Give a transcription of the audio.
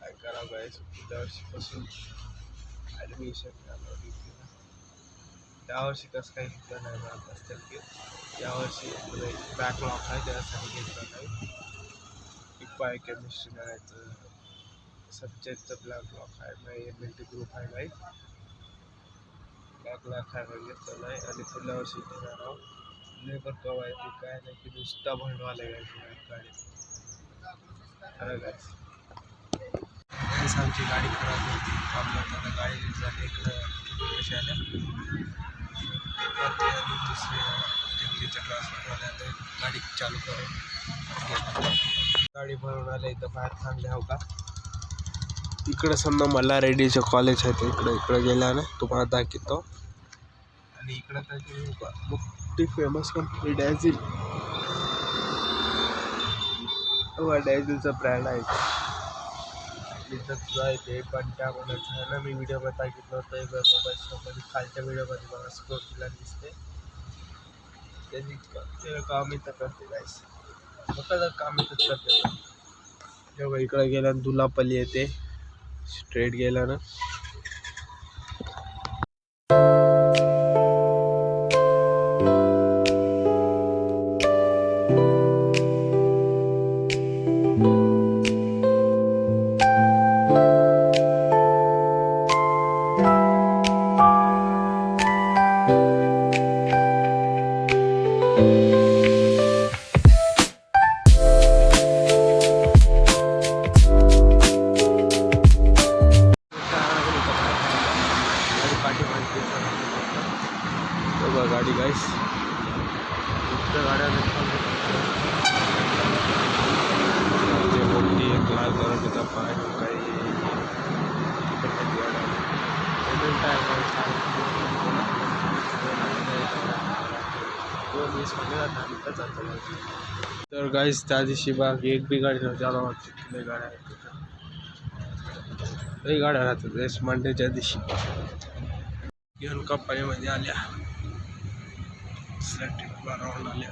काय करावं गाईस, पुढल्या वर्षीपासून ॲडमिशन यावर्षी कसं काही घेतलं नाही मला असतील की यावर्षी बॅकलॉग आहे त्यासाठी घेतलं नाही. इपाय केमिस्ट्री करायचं सब्जेक्टचं बॅकलॉग आहे नाही एम एल टी ग्रुप आहे नाही बॅकलॉग आहे घेतलं नाही आणि पुढल्या वर्षी घेणार आहोत. लेबर कवा येते काय नाही की नुसता भंडवाला घ्यायची गाडी खरं गाईस. आमची गाडी खराब होती आपल्याला गाडी झाली इकडं कशाला दुसरे दिल्लीच्या क्लासवाल्याला गाडी चालू करून गाडी भरून आल्या इथं बाहेर थांबले हो का. इकडं समजा मला रेडीचं कॉलेज आहे ते इकडं गेला ना तुम्हाला दाखवतो. आणि इकडं त्याची मोठी फेमस कंपनी डॅझिल डॅझिलचा ब्रँड आहे तिथं तुला ते पण त्या म्हणायचं आहे ना. मी व्हिडिओमध्ये दाखवलं होतं एक मोबाईल खालच्या व्हिडिओमध्ये मला स्क्रोल केला दिसते त्याची काम इथं करते गाईस मोठं काम इथंच करते. जेव्हा इकडं गेला दुलापल्ली येते स्ट्रेट गेला ना गाडी गाईस गाड्या मोठी एक लाल कलरचा पाय काही तर गाईस त्या दिवशी बाग एक बी गाडी नव्हती मला वाटते गाड्या लई गाड्या राहतात रेस मंडेच्या दिवशी घेऊन कंपनीमध्ये आल्या ट्रिपला राहून आल्या.